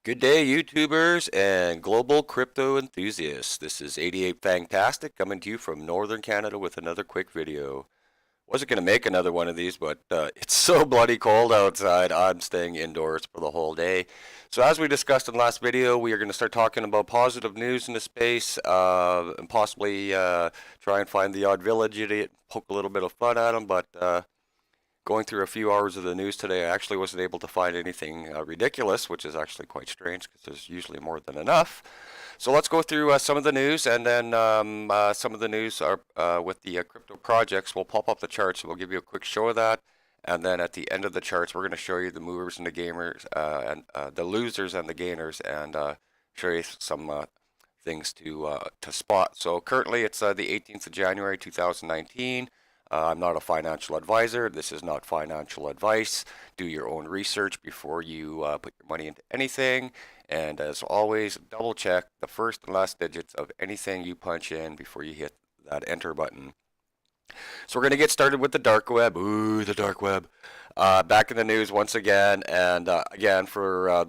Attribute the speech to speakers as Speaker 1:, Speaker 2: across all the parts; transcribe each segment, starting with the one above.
Speaker 1: Good day, YouTubers and global crypto enthusiasts. This is 88 Fantastic coming to you from Northern Canada with another quick video. Wasn't going to make another one of these, but it's so bloody cold outside. I'm staying indoors for the whole day. So as we discussed in the last video, we are going to start talking about positive news in the space and possibly try and find the odd village idiot, poke a little bit of fun at them, but going through a few hours of the news today, I actually wasn't able to find anything ridiculous, which is actually quite strange because there's usually more than enough. So let's go through some of the news, and then some of the news are with the crypto projects. We'll pop up the charts, and we'll give you a quick show of that. And then at the end of the charts, we're going to show you the movers and the gamers, and the losers and the gainers, and show you some things to spot. So currently, it's the 18th of January, 2019. I'm not a financial advisor. This is not financial advice. Do your own research before you put your money into anything. And as always, double check the first and last digits of anything you punch in before you hit that enter button. So we're going to get started with the dark web. Ooh, the dark web. Back in the news once again, and again for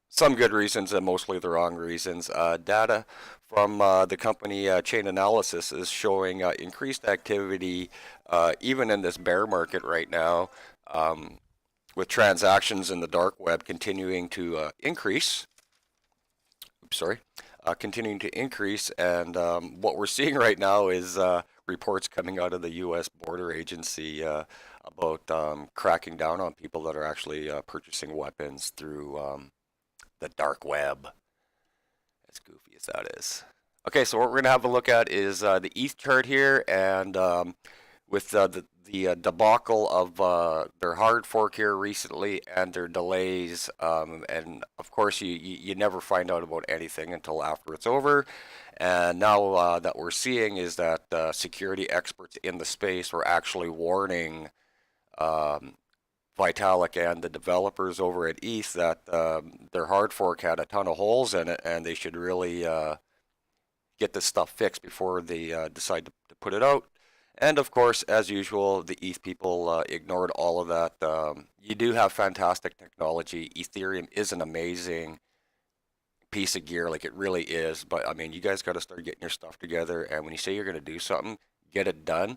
Speaker 1: some good reasons and mostly the wrong reasons. Data from the company Chain Analysis is showing increased activity even in this bear market right now, with transactions in the dark web continuing to increase. Oops, sorry. Continuing to increase, and what we're seeing right now is reports coming out of the U.S. Border Agency about cracking down on people that are actually purchasing weapons through the dark web, as goofy as that is. Okay, so what we're going to have a look at is the ETH chart here, and with the debacle of their hard fork here recently and their delays, and of course you never find out about anything until after it's over. And now that we're seeing is that security experts in the space are actually warning Vitalik and the developers over at ETH that their hard fork had a ton of holes in it, and they should really get this stuff fixed before they decide to put it out. And of course, as usual, the ETH people ignored all of that. You do have fantastic technology. Ethereum is an amazing piece of gear, like it really is. But I mean, you guys got to start getting your stuff together. And when you say you're going to do something, get it done.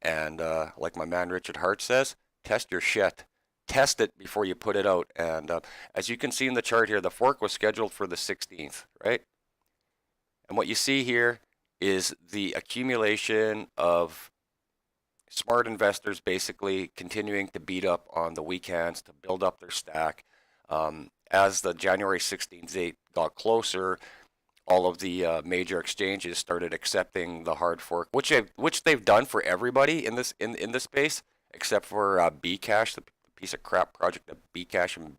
Speaker 1: And like my man Richard Hart says, test your shit. Test it before you put it out. And as you can see in the chart here, the fork was scheduled for the 16th, right? And what you see here is the accumulation of smart investors basically continuing to beat up on the weak hands to build up their stack. As the January 16th date got closer, all of the major exchanges started accepting the hard fork, which they've done for everybody in this space, except for Bcash, the piece of crap project of Bcash and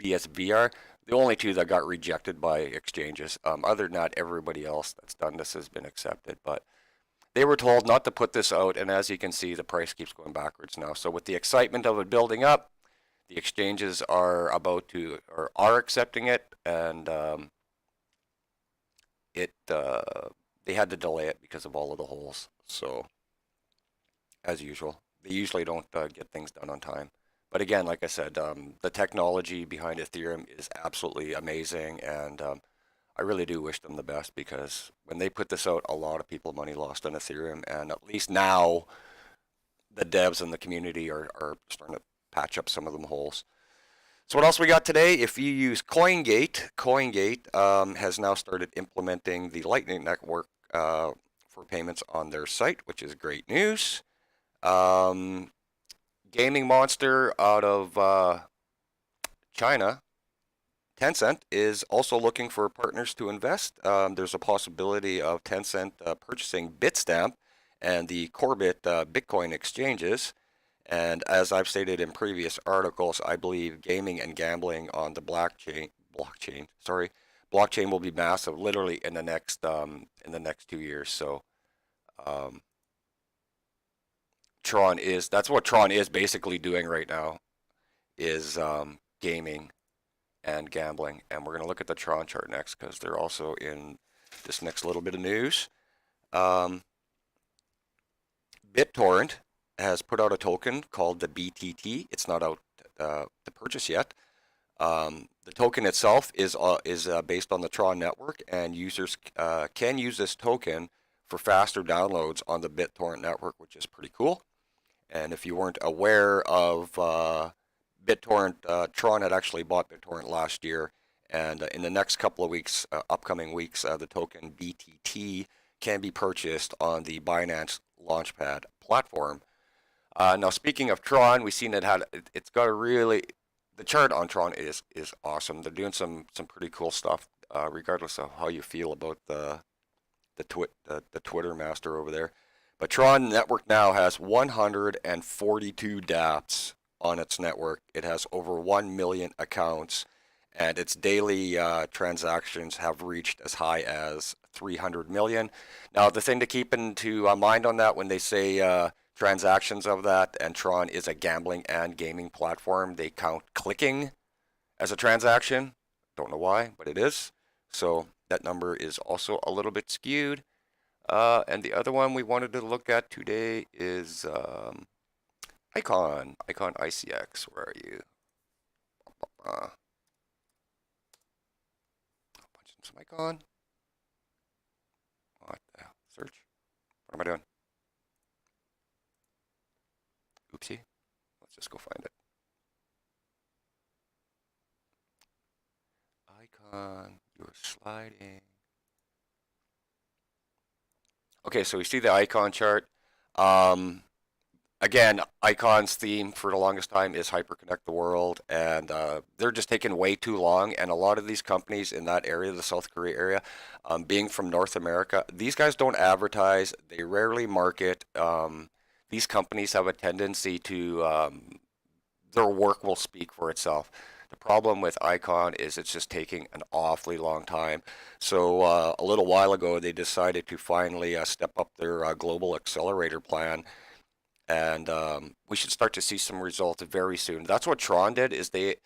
Speaker 1: BSVR. The only two that got rejected by exchanges. Other than that, everybody else that's done this has been accepted. But they were told not to put this out, and as you can see, the price keeps going backwards now. So with the excitement of it building up, the exchanges are about to, or are accepting it, and they had to delay it because of all of the holes. So, as usual, they usually don't get things done on time. But again, like I said, the technology behind Ethereum is absolutely amazing, and I really do wish them the best because when they put this out, a lot of people money lost on Ethereum, and at least now the devs and the community are starting to patch up some of them holes. So what else we got today? If you use CoinGate has now started implementing the Lightning Network for payments on their site, which is great news. Gaming monster out of China, Tencent, is also looking for partners to invest. There's a possibility of Tencent purchasing Bitstamp and the Corbit Bitcoin exchanges. And as I've stated in previous articles, I believe gaming and gambling on the blockchain will be massive, literally in the next 2 years. So that's what Tron is basically doing right now, is gaming and gambling. And we're going to look at the Tron chart next because they're also in this next little bit of news. BitTorrent has put out a token called the BTT. It's not out to purchase yet. The token itself is based on the Tron network, and users can use this token for faster downloads on the BitTorrent network, which is pretty cool. And if you weren't aware of BitTorrent, Tron had actually bought BitTorrent last year, and in the next couple of weeks, upcoming weeks, the token BTT can be purchased on the Binance Launchpad platform. Now, speaking of Tron, we've seen it's got a really the chart on Tron is awesome. They're doing some pretty cool stuff, regardless of how you feel about the Twitter master over there. But Tron Network now has 142 dApps on its network. It has over 1 million accounts, and its daily transactions have reached as high as 300 million. Now, the thing to keep into mind on that when they say transactions of that, and Tron is a gambling and gaming platform, they count clicking as a transaction. Don't know why, but it is. So that number is also a little bit skewed. And the other one we wanted to look at today is Icon ICX. Where are you? Punch in some Icon. What the hell? Search. What am I doing? Oopsie. Let's just go find it. Icon, you're sliding. Okay, so we see the icon chart. Again, Icon's theme for the longest time is hyperconnect the world, and they're just taking way too long. And a lot of these companies in that area, the South Korea area, being from North America, these guys don't advertise. They rarely market. These companies have a tendency to their work will speak for itself. The problem with Icon is it's just taking an awfully long time. So a little while ago, they decided to finally step up their global accelerator plan, and we should start to see some results very soon. That's what Tron did. Is they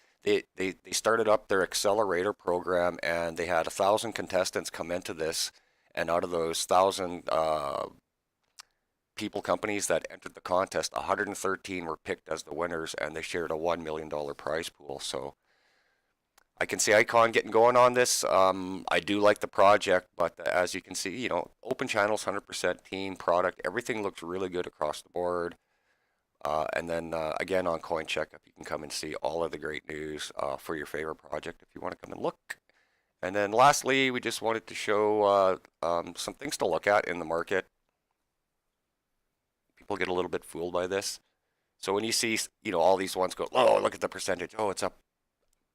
Speaker 1: started up their accelerator program, and they had 1,000 contestants come into this, and out of those 1,000 companies that entered the contest, 113 were picked as the winners, and they shared a $1 million prize pool. So I can see Icon getting going on this. I do like the project, but as you can see, open channels, 100% team, product, everything looks really good across the board. And then again on Coin Checkup, you can come and see all of the great news for your favorite project if you want to come and look. And then lastly, we just wanted to show some things to look at in the market. People get a little bit fooled by this. So when you see, all these ones go, oh, look at the percentage. Oh, it's up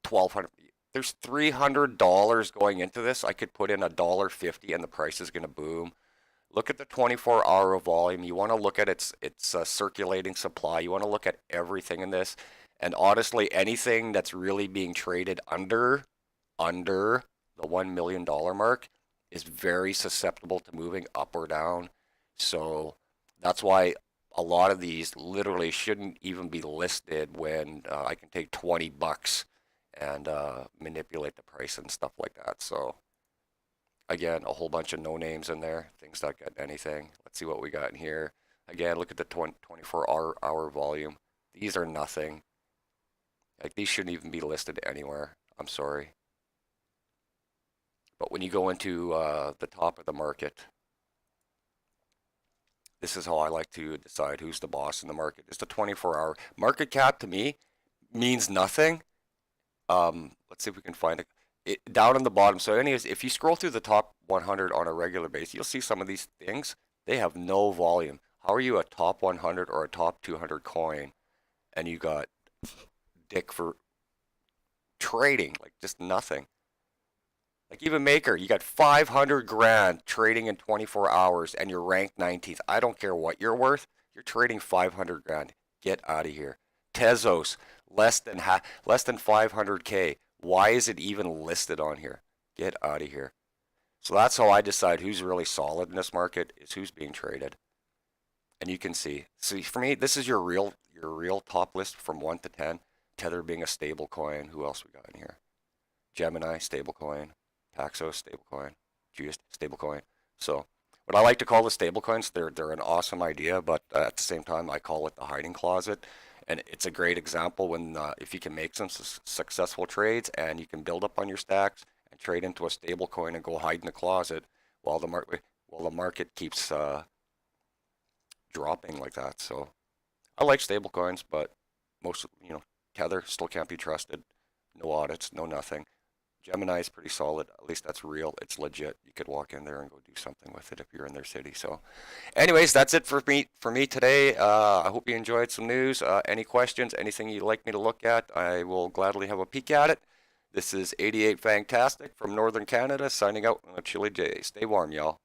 Speaker 1: 1,200. There's $300 going into this. I could put in $1.50 and the price is going to boom. Look at the 24-hour volume. You want to look at its circulating supply. You want to look at everything in this. And honestly, anything that's really being traded under the $1 million mark is very susceptible to moving up or down. So that's why a lot of these literally shouldn't even be listed when I can take 20 bucks and manipulate the price and stuff like that. So again, a whole bunch of no names in there, things that get anything. Let's see what we got in here. Again, look at the 24-hour volume. These are nothing. Like, these shouldn't even be listed anywhere. I'm sorry. But when you go into the top of the market, this is how I like to decide who's the boss in the market. It's the 24-hour. Market cap to me means nothing. Let's see if we can find it down on the bottom. So anyways, if you scroll through the top 100 on a regular basis, you'll see some of these things. They have no volume. How are you a top 100 or a top 200 coin and you got dick for trading? Like, just nothing. Like, even Maker, you got 500 grand trading in 24 hours and you're ranked 19th. I don't care what you're worth. You're trading 500 grand. Get out of here. Tezos, less than 500K. Why is it even listed on here? Get out of here. So that's how I decide who's really solid in this market, is who's being traded. And you can see. See, for me, this is your real top list from 1 to 10. Tether being a stable coin. Who else we got in here? Gemini, stable coin. Paxos, stablecoin, Juice, stablecoin. So what I like to call the stablecoins, they're an awesome idea, but at the same time, I call it the hiding closet. And it's a great example when if you can make some successful trades and you can build up on your stacks and trade into a stable coin and go hide in the closet while the market keeps dropping like that. So I like stable coins, but most, Tether still can't be trusted. No audits, no nothing. Gemini is pretty solid. At least that's real. It's legit. You could walk in there and go do something with it if you're in their city. So, anyways, that's it for me today. I hope you enjoyed some news. Any questions? Anything you'd like me to look at? I will gladly have a peek at it. This is 88 Fantastic from Northern Canada, signing out on a chilly day. Stay warm, y'all.